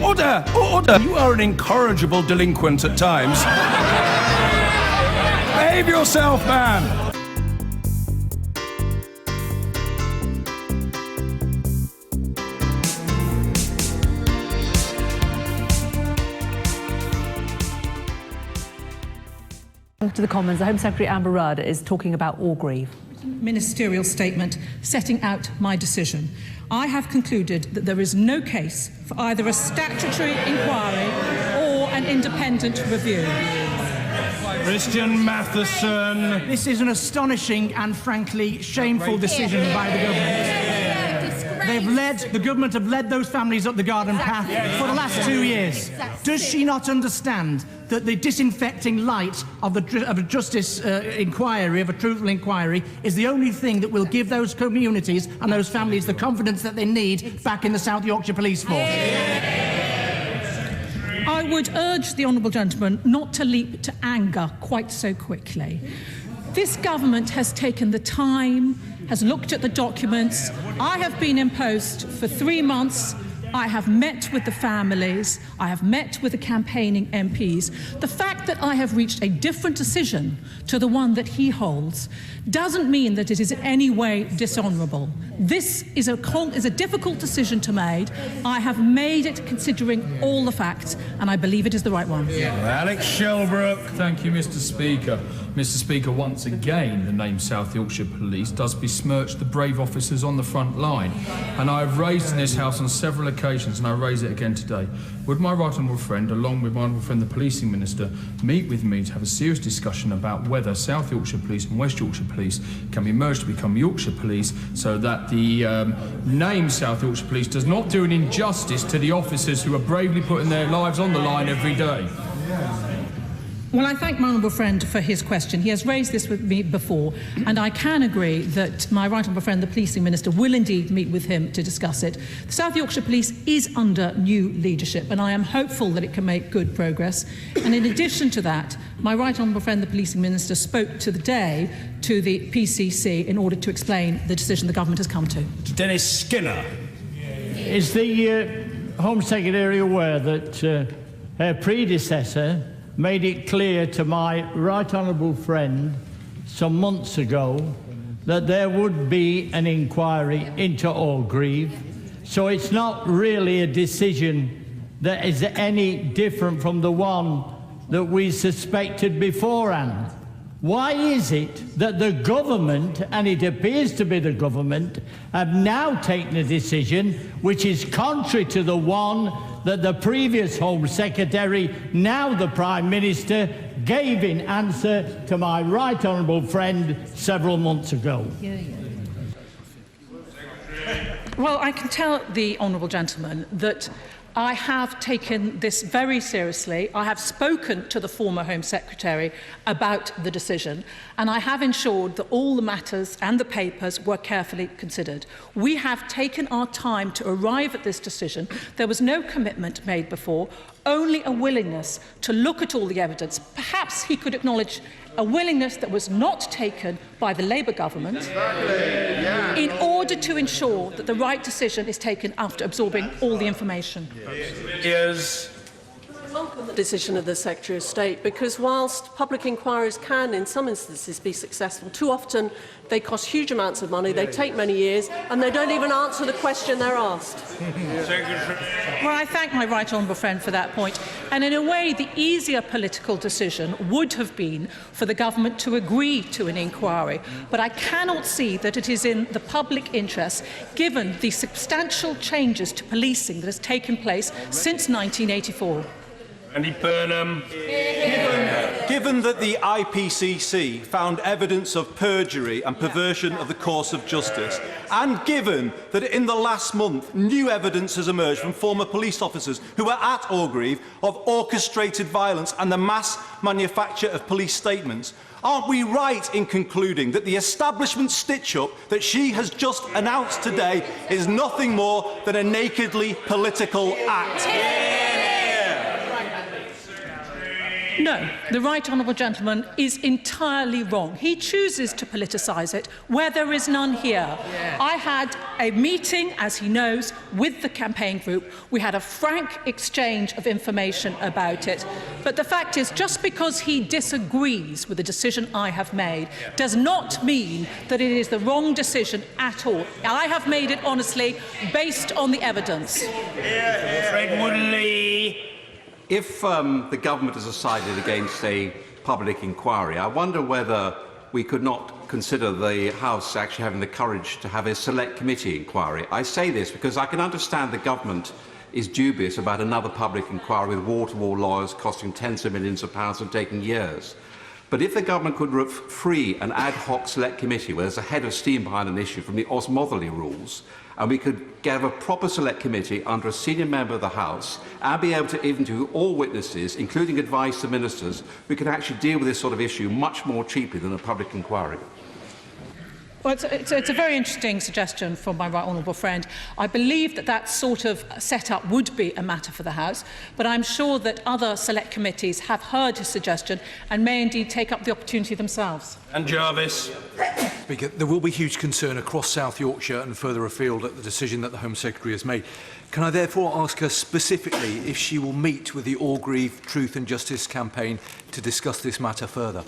Order! Order! You are an incorrigible delinquent at times. Behave yourself, man! To the Commons, the Home Secretary Amber Rudd is talking about Orgreave. Ministerial statement setting out my decision. I have concluded that there is no case for either a statutory inquiry or an independent review. Christian Matheson. This is an astonishing and frankly shameful decision by the government. The government have led those families up the garden path for the last 2 years. Does she not understand that the disinfecting light of a justice inquiry, of a truthful inquiry, is the only thing that will give those communities and those families the confidence that they need back in the South Yorkshire Police Force? I would urge the honourable gentleman not to leap to anger quite so quickly. This government has taken the time, has looked at the documents. I have been in post for 3 months. I have met with the families. I have met with the campaigning MPs. The fact that I have reached a different decision to the one that he holds doesn't mean that it is in any way dishonourable. This is a difficult decision to make. I have made it considering all the facts, and I believe it is the right one. Alex Shelbrooke. Thank you, Mr. Speaker. Mr. Speaker, once again, the name South Yorkshire Police does besmirch the brave officers on the front line. And I have raised in this House on several occasions, and I raise it again today. Would my right honourable friend, along with my honourable friend, the Policing Minister, meet with me to have a serious discussion about whether South Yorkshire Police and West Yorkshire Police can be merged to become Yorkshire Police, so that the name South Yorkshire Police does not do an injustice to the officers who are bravely putting their lives on the line every day? Well, I thank my honourable friend for his question. He has raised this with me before, and I can agree that my right honourable friend, the Policing Minister, will indeed meet with him to discuss it. The South Yorkshire Police is under new leadership, and I am hopeful that it can make good progress. And in addition to that, my right honourable friend, the Policing Minister, spoke today to the PCC in order to explain the decision the government has come to. Dennis Skinner. Is the Home Secretary aware that her predecessor made it clear to my right honourable friend some months ago that there would be an inquiry into Orgreave? So it's not really a decision that is any different from the one that we suspected beforehand. Why is it that the government, and it appears to be the government, have now taken a decision which is contrary to the one that the previous Home Secretary, now the Prime Minister, gave in answer to my right honourable friend several months ago? Well, I can tell the honourable gentleman that I have taken this very seriously. I have spoken to the former Home Secretary about the decision, and I have ensured that all the matters and the papers were carefully considered. We have taken our time to arrive at this decision. There was no commitment made before, only a willingness to look at all the evidence. Perhaps he could acknowledge a willingness that was not taken by the Labour government in order to ensure that the right decision is taken after absorbing all the information. I welcome the decision of the Secretary of State, because whilst public inquiries can in some instances be successful, too often they cost huge amounts of money, they take many years, and they don't even answer the question they're asked. Well, I thank my right honourable friend for that point. And in a way, the easier political decision would have been for the government to agree to an inquiry. But I cannot see that it is in the public interest, given the substantial changes to policing that has taken place since 1984. Andy Burnham. Given that the IPCC found evidence of perjury and perversion of the course of justice, and given that in the last month new evidence has emerged from former police officers who were at Orgreave of orchestrated violence and the mass manufacture of police statements, aren't we right in concluding that the establishment stitch-up that she has just announced today is nothing more than a nakedly political act? No, the right honourable gentleman is entirely wrong. He chooses to politicise it where there is none here. I had a meeting, as he knows, with the campaign group. We had a frank exchange of information about it. But the fact is, just because he disagrees with the decision I have made does not mean that it is the wrong decision at all. I have made it honestly based on the evidence. Fred Woodley. If the government has decided against a public inquiry, I wonder whether we could not consider the House actually having the courage to have a select committee inquiry. I say this because I can understand the government is dubious about another public inquiry with wall-to-wall lawyers costing tens of millions of pounds and taking years. But if the government could free an ad hoc select committee where there's a head of steam behind an issue from the Osmotherley rules, and we could get a proper select committee under a senior member of the House and be able to interview all witnesses, including advice to ministers, we could actually deal with this sort of issue much more cheaply than a public inquiry. Well, it's a very interesting suggestion from my right honourable friend. I believe that that sort of setup would be a matter for the House, but I'm sure that other select committees have heard his suggestion and may indeed take up the opportunity themselves. And Jarvis. Speaker, there will be huge concern across South Yorkshire and further afield at the decision that the Home Secretary has made. Can I therefore ask her specifically if she will meet with the Orgreave Truth and Justice campaign to discuss this matter further?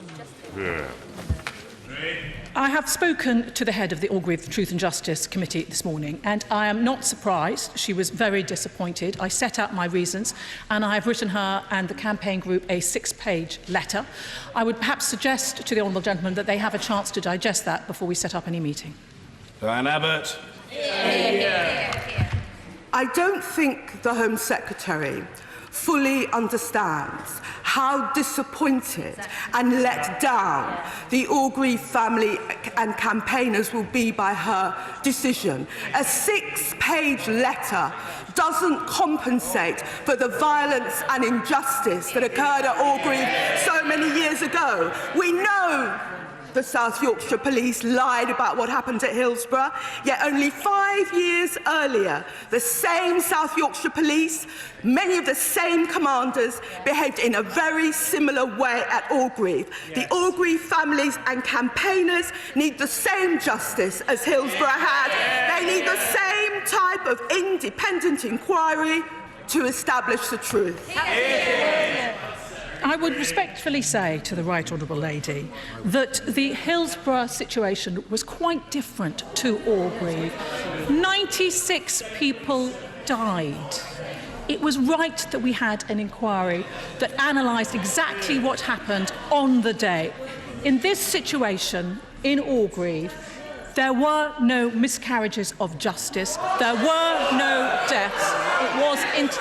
I have spoken to the head of the Orgreave Truth and Justice Committee this morning, and I am not surprised. She was very disappointed. I set out my reasons, and I have written her and the campaign group a 6-page letter. I would perhaps suggest to the honourable gentleman that they have a chance to digest that before we set up any meeting. Diane Abbott. I don't think the Home Secretary fully understands how disappointed and let down the Orgreave family and campaigners will be by her decision. A 6-page letter doesn't compensate for the violence and injustice that occurred at Orgreave so many years ago. We know the South Yorkshire Police lied about what happened at Hillsborough, yet only 5 years earlier, the same South Yorkshire Police, many of the same commanders, behaved in a very similar way at Orgreave. The Orgreave families and campaigners need the same justice as Hillsborough had. They need the same type of independent inquiry to establish the truth. I would respectfully say to the right honourable lady that the Hillsborough situation was quite different to Orgreave. 96 people died. It was right that we had an inquiry that analysed exactly what happened on the day. In this situation, in Orgreave, there were no miscarriages of justice. There were no deaths.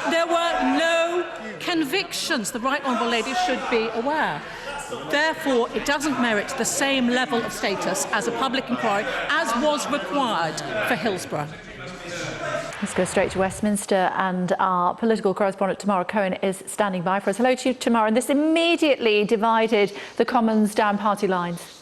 There were no convictions. The right honourable lady should be aware. Therefore, it doesn't merit the same level of status as a public inquiry as was required for Hillsborough. Let's go straight to Westminster, and our political correspondent Tamara Cohen is standing by for us. Hello to you, Tamara. And this immediately divided the Commons down party lines.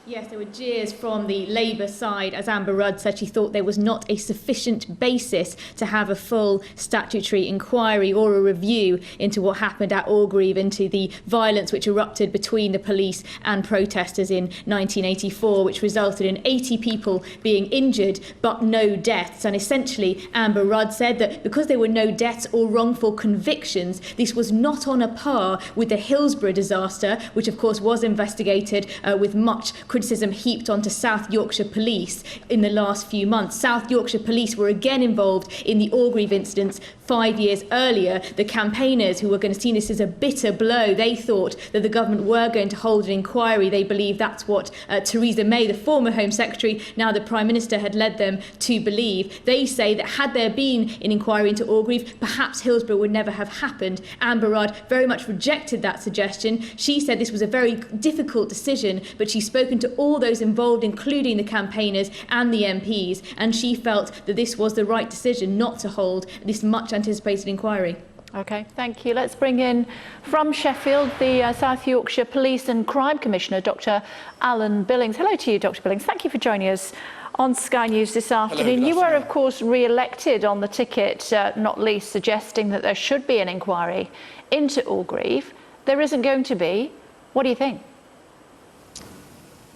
Yes, there were jeers from the Labour side as Amber Rudd said she thought there was not a sufficient basis to have a full statutory inquiry or a review into what happened at Orgreave, into the violence which erupted between the police and protesters in 1984, which resulted in 80 people being injured but no deaths. And essentially, Amber Rudd said that because there were no deaths or wrongful convictions, this was not on a par with the Hillsborough disaster, which of course was investigated with much criticism heaped onto South Yorkshire Police in the last few months. South Yorkshire Police were again involved in the Orgreave incidents 5 years earlier. The campaigners, who were going to see this as a bitter blow, they thought that the government were going to hold an inquiry. They believe that's what Theresa May, the former Home Secretary, now the Prime Minister, had led them to believe. They say that had there been an inquiry into Orgreave, perhaps Hillsborough would never have happened. Amber Rudd very much rejected that suggestion. She said this was a very difficult decision, but she's spoken to all those involved, including the campaigners and the MPs, and she felt that this was the right decision not to hold this much anticipated inquiry. OK, thank you. Let's bring in from Sheffield the South Yorkshire Police and Crime Commissioner, Dr Alan Billings. Hello to you, Dr Billings. Thank you for joining us on Sky News this afternoon. Hello, you were, of course, re-elected on the ticket, not least suggesting that there should be an inquiry into Orgreave. there isn't going to be. What do you think?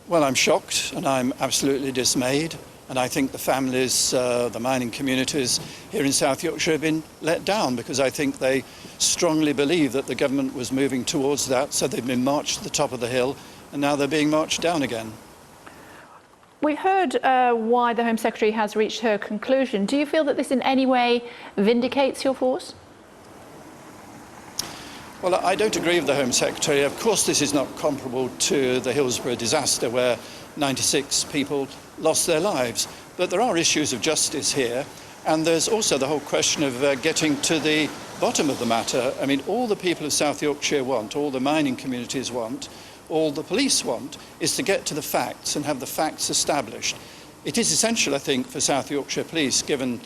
Well, I'm shocked and I'm absolutely dismayed. And I think the families, the mining communities here in South Yorkshire have been let down because I think they strongly believe that the government was moving towards that. So they've been marched to the top of the hill and now they're being marched down again. We've heard why the Home Secretary has reached her conclusion. Do you feel that this in any way vindicates your force? Well, I don't agree with the Home Secretary. Of course, this is not comparable to the Hillsborough disaster where 96 people lost their lives. But there are issues of justice here. And there's also the whole question of getting to the bottom of the matter. I mean, all the people of South Yorkshire want, all the mining communities want, all the police want, is to get to the facts and have the facts established. It is essential, I think, for South Yorkshire Police, given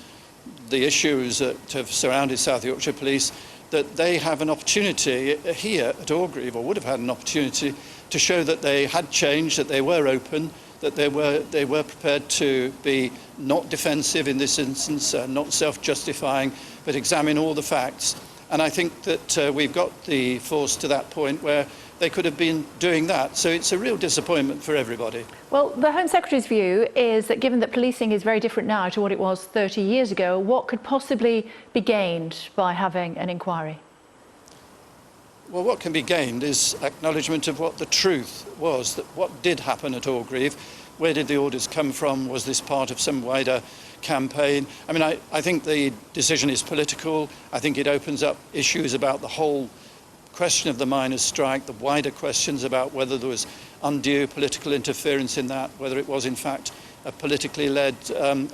the issues that have surrounded South Yorkshire Police, that they have an opportunity here at Orgreave, or would have had an opportunity, to show that they had changed, that they were open, that they were prepared to be not defensive in this instance, not self-justifying, but examine all the facts. And I think that we've got the force to that point where they could have been doing that. So it's a real disappointment for everybody. Well, the Home Secretary's view is that given that policing is very different now to what it was 30 years ago, what could possibly be gained by having an inquiry? Well, what can be gained is acknowledgement of what the truth was, that what did happen at Orgreave, where did the orders come from, was this part of some wider campaign? I mean, I think the decision is political. I think it opens up issues about the whole question of the miners' strike, the wider questions about whether there was undue political interference in that, whether it was in fact a politically led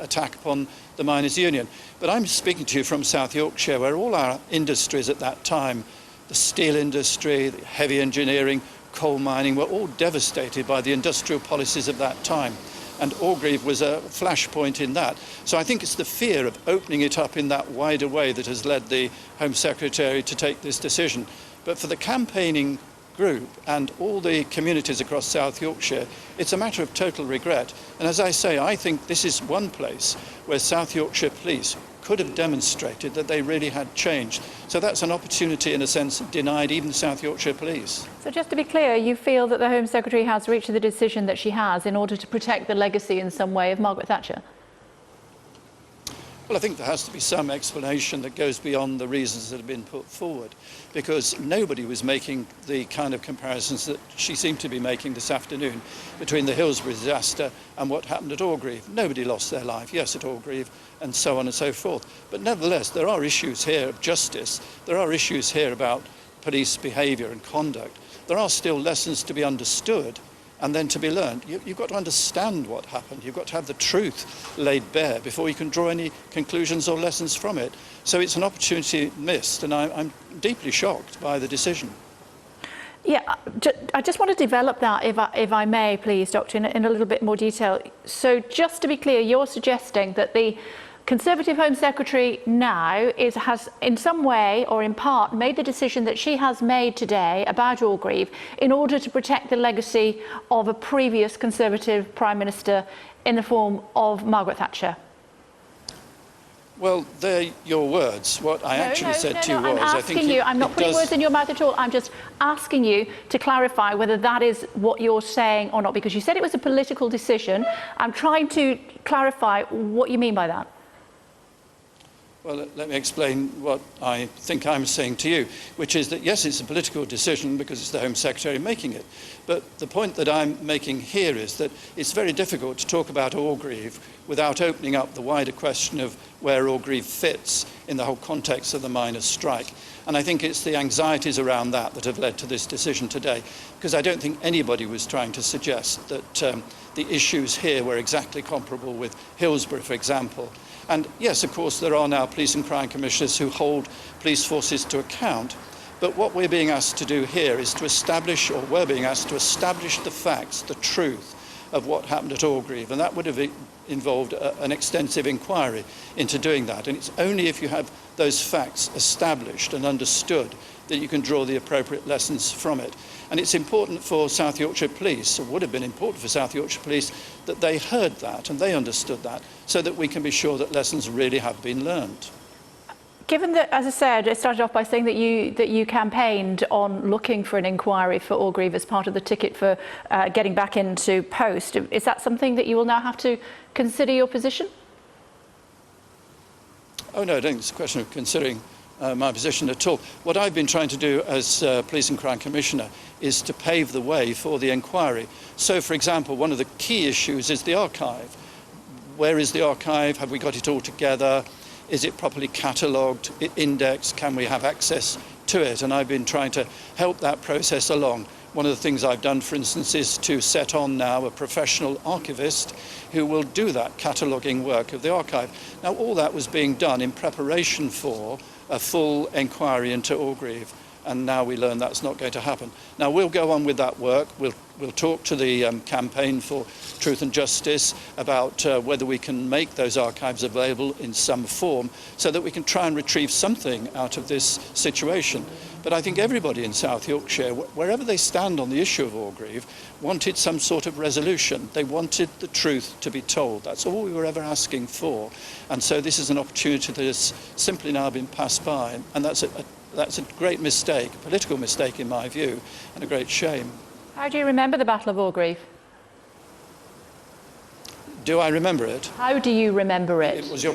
attack upon the miners' union. But I'm speaking to you from South Yorkshire, where all our industries at that time, the steel industry, the heavy engineering, coal mining, were all devastated by the industrial policies of that time. And Orgreave was a flashpoint in that. So I think it's the fear of opening it up in that wider way that has led the Home Secretary to take this decision. But for the campaigning group and all the communities across South Yorkshire, it's a matter of total regret. And as I say, I think this is one place where South Yorkshire Police could have demonstrated that they really had changed. So that's an opportunity, in a sense, denied even South Yorkshire Police. So just to be clear, you feel that the Home Secretary has reached the decision that she has in order to protect the legacy in some way of Margaret Thatcher? Well, I think there has to be some explanation that goes beyond the reasons that have been put forward, because nobody was making the kind of comparisons that she seemed to be making this afternoon between the Hillsborough disaster and what happened at Orgreave. Nobody lost their life, yes, at Orgreave, and so on and so forth. But nevertheless, there are issues here of justice. There are issues here about police behaviour and conduct. There are still lessons to be understood and then to be learned. You've got to understand what happened. You've got to have the truth laid bare before you can draw any conclusions or lessons from it. So it's an opportunity missed, and I'm deeply shocked by the decision. Yeah, I just want to develop that, if I may, please, Doctor, in a little bit more detail. So just to be clear, you're suggesting that the Conservative Home Secretary now has in some way or in part made the decision that she has made today about Orgreave in order to protect the legacy of a previous Conservative Prime Minister in the form of Margaret Thatcher. Well, they're your words. What I actually said to you was... I'm asking you, I'm not putting words in your mouth at all. I'm just asking you to clarify whether that is what you're saying or not, because you said it was a political decision. I'm trying to clarify what you mean by that. Well, let me explain what I think I'm saying to you, which is that, yes, it's a political decision because it's the Home Secretary making it. But the point that I'm making here is that it's very difficult to talk about Orgreave without opening up the wider question of where Orgreave fits in the whole context of the miners' strike. And I think it's the anxieties around that that have led to this decision today, because I don't think anybody was trying to suggest that the issues here were exactly comparable with Hillsborough, for example. And yes, of course, there are now police and crime commissioners who hold police forces to account. But what we're being asked to do here is to establish, or we're being asked to establish the facts, the truth of what happened at Orgreave. And that would have involved an extensive inquiry into doing that. And it's only if you have those facts established and understood that you can draw the appropriate lessons from it. And it's important for South Yorkshire Police, or would have been important for South Yorkshire Police, that they heard that and they understood that, so that we can be sure that lessons really have been learned. Given that, as I said, it started off by saying that you campaigned on looking for an inquiry for Orgreave as part of the ticket for getting back into post, is that something that you will now have to consider your position? Oh no, I don't think it's a question of considering my position at all. What I've been trying to do as Police and Crime Commissioner is to pave the way for the inquiry. So, for example, one of the key issues is the archive. Where is the archive? Have we got it all together? Is it properly catalogued, indexed? Can we have access to it? And I've been trying to help that process along. One of the things I've done, for instance, is to set on now a professional archivist who will do that cataloguing work of the archive. Now, all that was being done in preparation for a full inquiry into Orgreave, and now we learn that's not going to happen. Now, we'll go on with that work. We'll talk to the campaign for Truth and Justice about whether we can make those archives available in some form so that we can try and retrieve something out of this situation. But I think everybody in South Yorkshire, wherever they stand on the issue of Orgreave, wanted some sort of resolution. They wanted the truth to be told. That's all we were ever asking for. And so this is an opportunity that has simply now been passed by. And that's a great mistake, a political mistake in my view, and a great shame. How do you remember the Battle of Orgreave? Do I remember it? How do you remember it? It was your...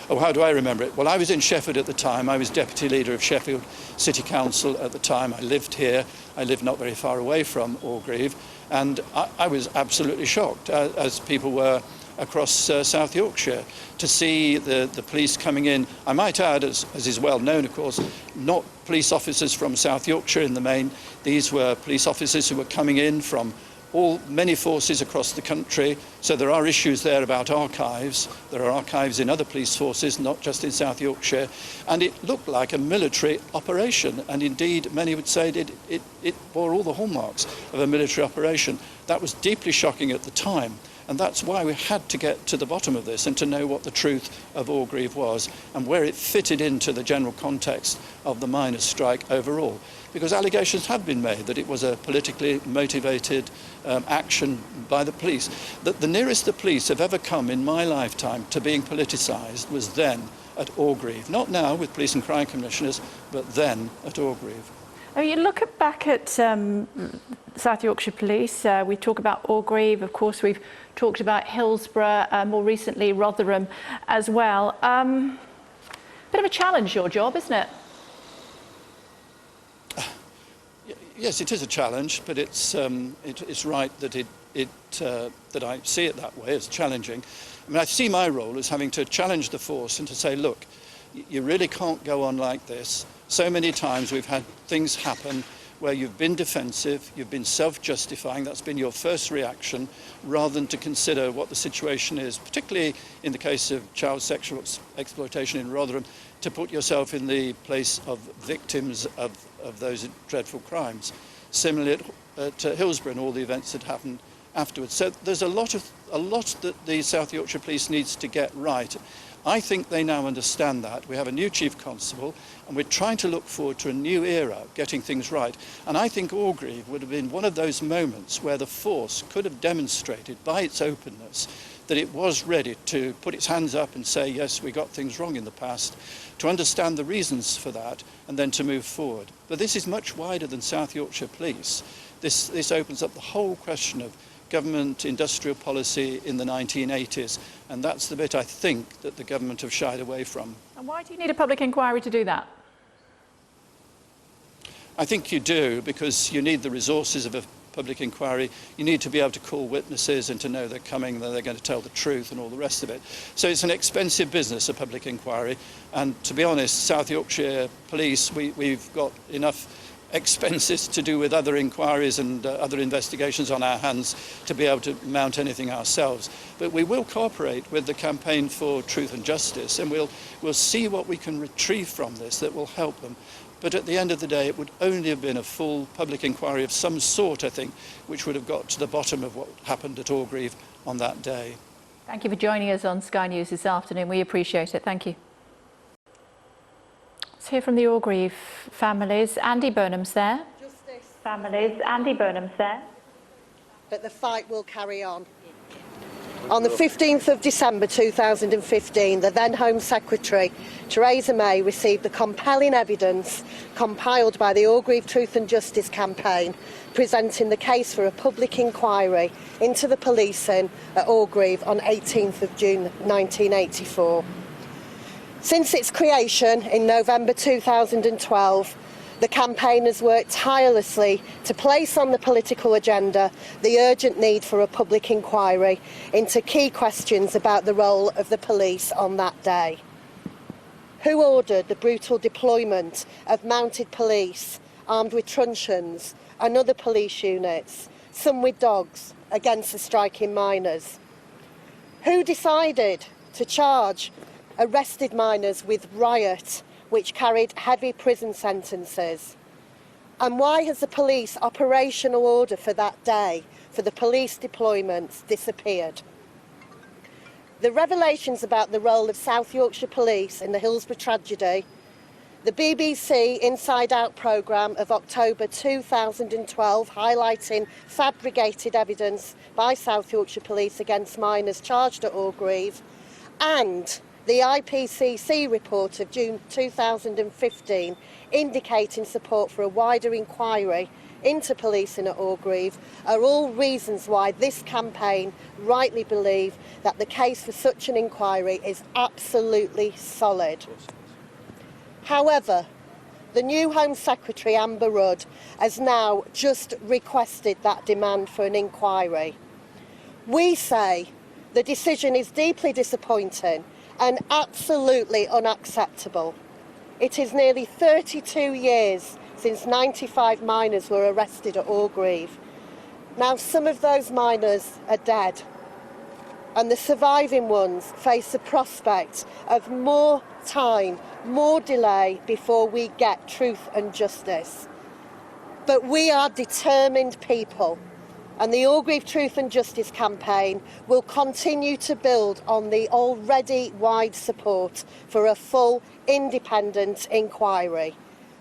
Oh, how do I remember it? Well, I was in Sheffield at the time. I was Deputy Leader of Sheffield City Council at the time. I lived here. I lived not very far away from Orgreave. And I was absolutely shocked, as people were across South Yorkshire, to see the police coming in. I might add, as is well known, of course, not police officers from South Yorkshire in the main. These were police officers who were coming in from many forces across the country. So there are issues there about archives. There are archives in other police forces, not just in South Yorkshire. And it looked like a military operation. And indeed, many would say it bore all the hallmarks of a military operation. That was deeply shocking at the time. And that's why we had to get to the bottom of this and to know what the truth of Orgreave was and where it fitted into the general context of the miners' strike overall. Because allegations have been made that it was a politically motivated action by the police. That the nearest the police have ever come in my lifetime to being politicised was then at Orgreave. Not now with police and crime commissioners, but then at Orgreave. Oh, you look back at South Yorkshire Police, we talk about Orgreave, of course we've talked about Hillsborough, more recently Rotherham as well. Bit of a challenge, your job, isn't it? Yes, it is a challenge, but it's right that that I see it that way, as challenging. I mean, I see my role as having to challenge the force and to say, look, you really can't go on like this. So many times we've had things happen where you've been defensive, you've been self-justifying, that's been your first reaction, rather than to consider what the situation is, particularly in the case of child sexual exploitation in Rotherham, to put yourself in the place of victims of those dreadful crimes. Similarly at Hillsborough and all the events that happened afterwards. So there's a lot that the South Yorkshire Police needs to get right. I think they now understand that. We have a new Chief Constable and we're trying to look forward to a new era of getting things right. And I think Orgreave would have been one of those moments where the force could have demonstrated by its openness that it was ready to put its hands up and say, yes, we got things wrong in the past, to understand the reasons for that and then to move forward. But this is much wider than South Yorkshire Police. This opens up the whole question of government industrial policy in the 1980s, and that's the bit I think that the government have shied away from. And why do you need a public inquiry to do that? I think you do, because you need the resources of a public inquiry. You need to be able to call witnesses and to know they're coming, that they're going to tell the truth and all the rest of it. So it's an expensive business, a public inquiry, and to be honest, South Yorkshire Police, we've got enough expenses to do with other inquiries and other investigations on our hands to be able to mount anything ourselves. But we will cooperate with the campaign for Truth and Justice, and we'll see what we can retrieve from this that will help them. But at the end of the day, it would only have been a full public inquiry of some sort, I think, which would have got to the bottom of what happened at Orgreave on that day. Thank you for joining us on Sky News this afternoon. We appreciate it. Thank you. Let's hear from the Orgreave families. Andy Burnham's there. Justice. Families. Andy Burnham's there. But the fight will carry on. On the 15th of December 2015, the then Home Secretary, Theresa May, received the compelling evidence compiled by the Orgreave Truth and Justice campaign, presenting the case for a public inquiry into the policing at Orgreave on 18th of June 1984. Since its creation in November 2012, the campaign has worked tirelessly to place on the political agenda the urgent need for a public inquiry into key questions about the role of the police on that day. Who ordered the brutal deployment of mounted police armed with truncheons and other police units, some with dogs, against the striking miners? Who decided to charge arrested miners with riot, which carried heavy prison sentences? And why has the police operational order for that day for the police deployments disappeared? The revelations about the role of South Yorkshire Police in the Hillsborough tragedy, the BBC Inside Out programme of October 2012 highlighting fabricated evidence by South Yorkshire Police against miners charged at Orgreave, and the IPCC report of June 2015 indicating support for a wider inquiry into policing at Orgreave are all reasons why this campaign rightly believe that the case for such an inquiry is absolutely solid. However, the new Home Secretary, Amber Rudd, has now just requested that demand for an inquiry. We say the decision is deeply disappointing and absolutely unacceptable. It is nearly 32 years since 95 miners were arrested at Orgreave. Now, some of those miners are dead, and the surviving ones face the prospect of more time, more delay before we get truth and justice. But we are determined people, and the Orgreave Truth and Justice campaign will continue to build on the already wide support for a full, independent inquiry.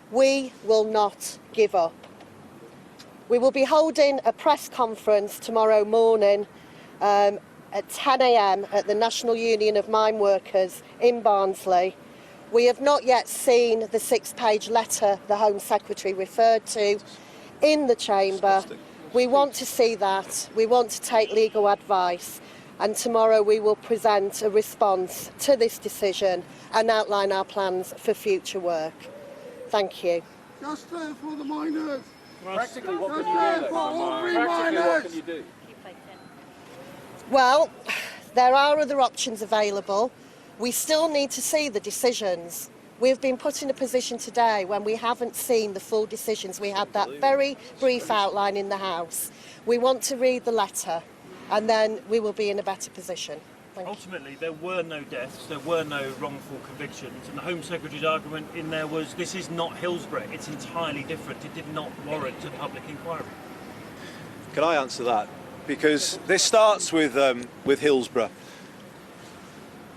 We will not give up. We will be holding a press conference tomorrow morning at 10 a.m. at the National Union of Mine Workers in Barnsley. We have not yet seen the 6-page letter the Home Secretary referred to in the Chamber. We want to see that. We want to take legal advice, and tomorrow we will present a response to this decision and outline our plans for future work. Thank you. Justice for the miners. Practically, what can you do? Practically, what can you do? Well, there are other options available. We still need to see the decisions. We've been put in a position today when we haven't seen the full decisions. We had that very brief outline in the House. We want to read the letter, and then we will be in a better position. Ultimately, there were no deaths, there were no wrongful convictions, and the Home Secretary's argument in there was this is not Hillsborough, it's entirely different, it did not warrant a public inquiry. Can I answer that? Because this starts with Hillsborough.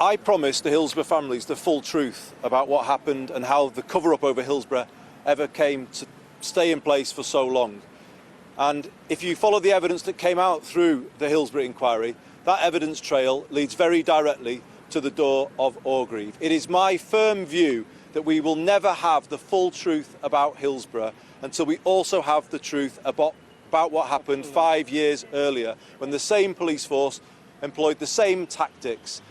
I promised the Hillsborough families the full truth about what happened and how the cover-up over Hillsborough ever came to stay in place for so long. And if you follow the evidence that came out through the Hillsborough inquiry, that evidence trail leads very directly to the door of Orgreave. It is my firm view that we will never have the full truth about Hillsborough until we also have the truth about what happened 5 years earlier, when the same police force employed the same tactics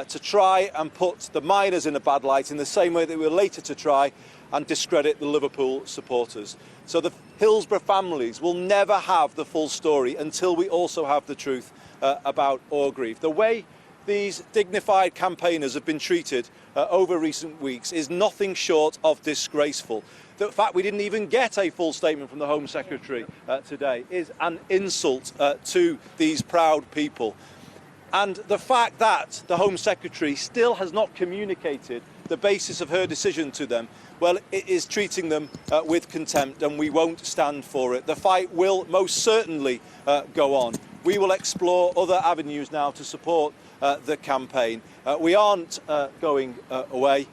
to try and put the miners in a bad light in the same way that we were later to try and discredit the Liverpool supporters. So the Hillsborough families will never have the full story until we also have the truth about Orgreave. The way these dignified campaigners have been treated over recent weeks is nothing short of disgraceful. The fact we didn't even get a full statement from the Home Secretary today is an insult to these proud people. And the fact that the Home Secretary still has not communicated the basis of her decision to them, well, it is treating them with contempt, and we won't stand for it. The fight will most certainly go on. We will explore other avenues now to support the campaign. We aren't going away.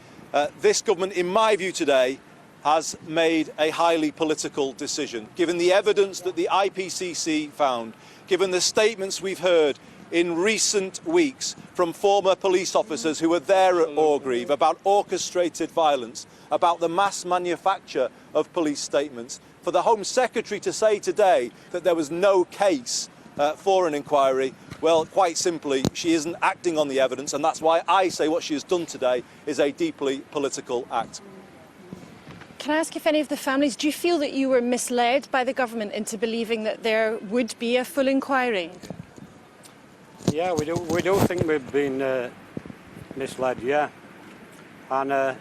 This government, in my view today, has made a highly political decision. Given the evidence that the IPCC found, given the statements we've heard in recent weeks from former police officers who were there at Orgreave about orchestrated violence, about the mass manufacture of police statements. For the Home Secretary to say today that there was no case for an inquiry, well, quite simply, she isn't acting on the evidence, and that's why I say what she has done today is a deeply political act. Can I ask if any of the families, do you feel that you were misled by the government into believing that there would be a full inquiry? Yeah, we do think we've been misled, yeah. And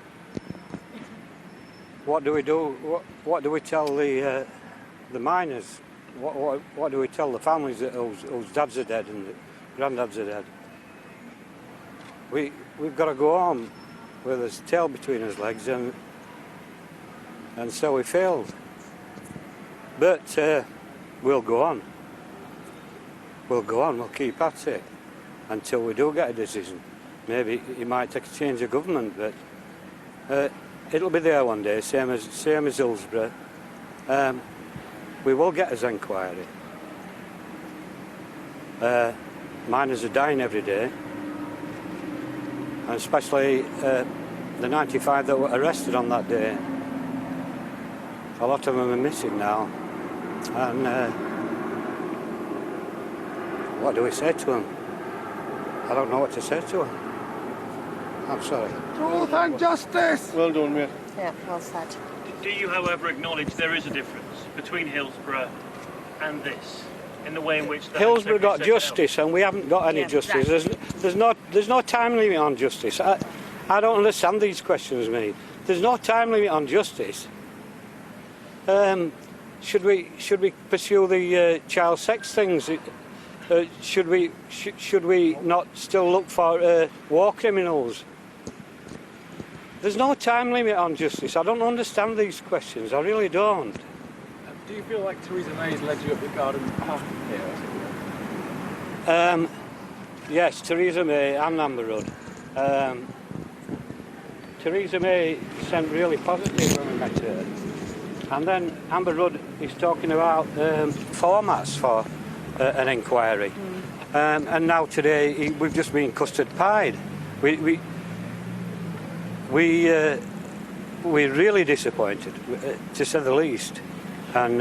what do we do? What do we tell the miners? What do we tell the families whose dads are dead and granddads are dead? We've got to go on with his tail between his legs, and so we failed. But we'll go on. We'll go on, we'll keep at it until we do get a decision. Maybe it might take a change of government, but it'll be there one day, same as Hillsborough. We will get his inquiry. Miners are dying every day, and especially the 95 that were arrested on that day. A lot of them are missing now, and what do we say to them? I don't know what to say to them. I'm sorry. Truth and justice! Well done, mate. Yeah, well said. Do you, however, acknowledge there is a difference between Hillsborough and this, in the way in which the Hillsborough got justice, and we haven't got any justice. Exactly. There's no time limit on justice. I don't understand these questions, mate. There's no time limit on justice. Should we pursue the child sex things? Should we not still look for war criminals? There's no time limit on justice. I don't understand these questions. I really don't. Do you feel like Theresa May has led you up the garden path here? Yes, Theresa May and Amber Rudd. Theresa May sent really positive when we met her. And then Amber Rudd is talking about formats for an inquiry. And now today we've just been custard pied. We're really disappointed, to say the least. And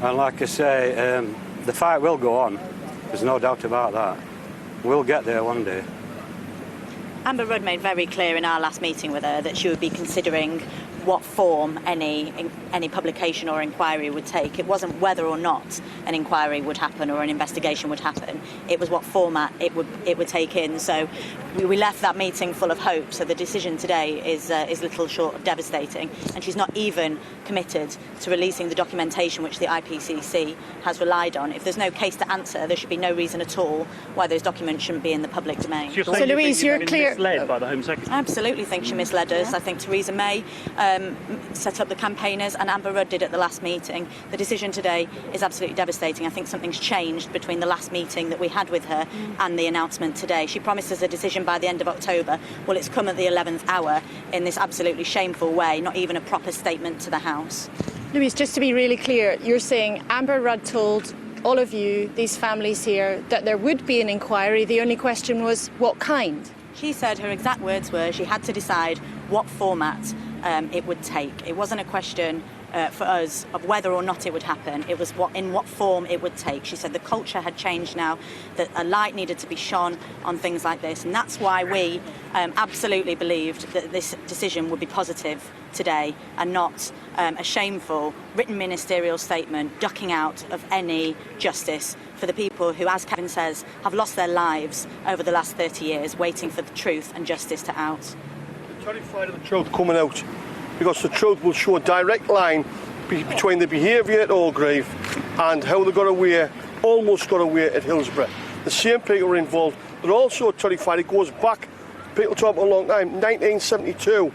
like I say, the fight will go on. There's no doubt about that. We'll get there one day. Amber Rudd made very clear in our last meeting with her that she would be considering what form any publication or inquiry would take. It wasn't whether or not an inquiry would happen or an investigation would happen. It was what format it would take in. So we left that meeting full of hope. So the decision today is little short of devastating. And she's not even committed to releasing the documentation which the IPCC has relied on. If there's no case to answer, there should be no reason at all why those documents shouldn't be in the public domain. So Louise, you're clear. Misled by the Home Secretary. I absolutely think she misled us. I think Theresa May set up the campaigners, and Amber Rudd did at the last meeting. The decision today is absolutely devastating. I think something's changed between the last meeting that we had with her and the announcement today. She promised us a decision by the end of October. Well, it's come at the 11th hour in this absolutely shameful way, not even a proper statement to the House. Louise, just to be really clear, you're saying Amber Rudd told all of you, these families here, that there would be an inquiry. The only question was what kind? She said her exact words were she had to decide what format it would take. It wasn't a question for us of whether or not it would happen. It was in what form it would take. She said the culture had changed now, that a light needed to be shone on things like this, and that's why we absolutely believed that this decision would be positive today and not a shameful written ministerial statement ducking out of any justice for the people who, as Kevin says, have lost their lives over the last 30 years waiting for the truth and justice to out. Terrified of the truth coming out, because the truth will show a direct line between the behaviour at Orgreave and how they got away, almost got away at Hillsborough. The same people were involved. They're also terrified. It goes back, people talk about a long time, 1972,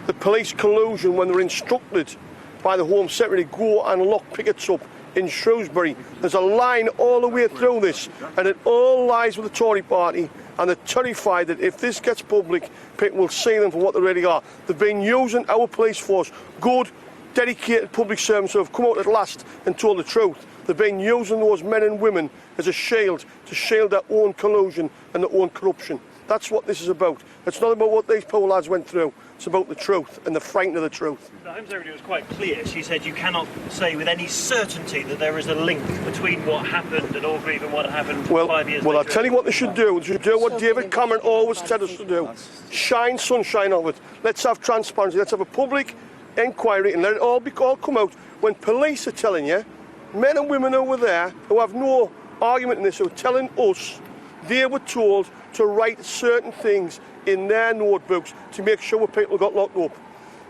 the police collusion when they were instructed by the Home Secretary to go and lock pickets up in Shrewsbury. There's a line all the way through this, and it all lies with the Tory party, and they're terrified that if this gets public, people will see them for what they really are. They've been using our police force, good, dedicated public servants who have come out at last and told the truth. They've been using those men and women as a shield to shield their own collusion and their own corruption. That's what this is about. It's not about what these poor lads went through. It's about the truth and the frightened of the truth. The Home Secretary was quite clear. She said you cannot say with any certainty that there is a link between what happened at Orgreave and what happened 5 years later. Well, I'll tell you what they should do. They should do what David Cameron always said us to do. Shine sunshine of it. Let's have transparency. Let's have a public inquiry and let it all come out. When police are telling you, men and women over there who have no argument in this, who are telling us they were told to write certain things in their notebooks to make sure people got locked up,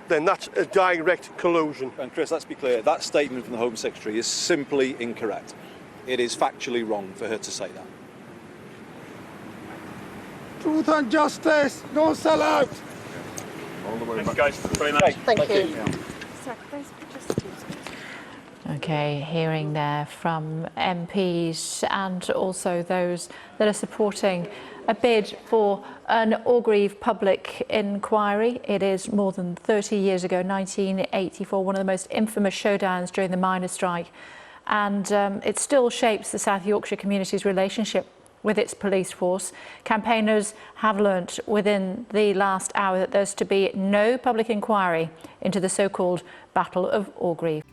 then that's a direct collusion. And Chris, let's be clear, that statement from the Home Secretary is simply incorrect. It is factually wrong for her to say that. Truth and justice, don't sell out. All the way back. Thanks, guys, very much. Thank you. Okay, hearing there from MPs and also those that are supporting a bid for an Orgreave public inquiry. It is more than 30 years ago, 1984, one of the most infamous showdowns during the miners' strike. And it still shapes the South Yorkshire community's relationship with its police force. Campaigners have learnt within the last hour that there's to be no public inquiry into the so-called Battle of Orgreave.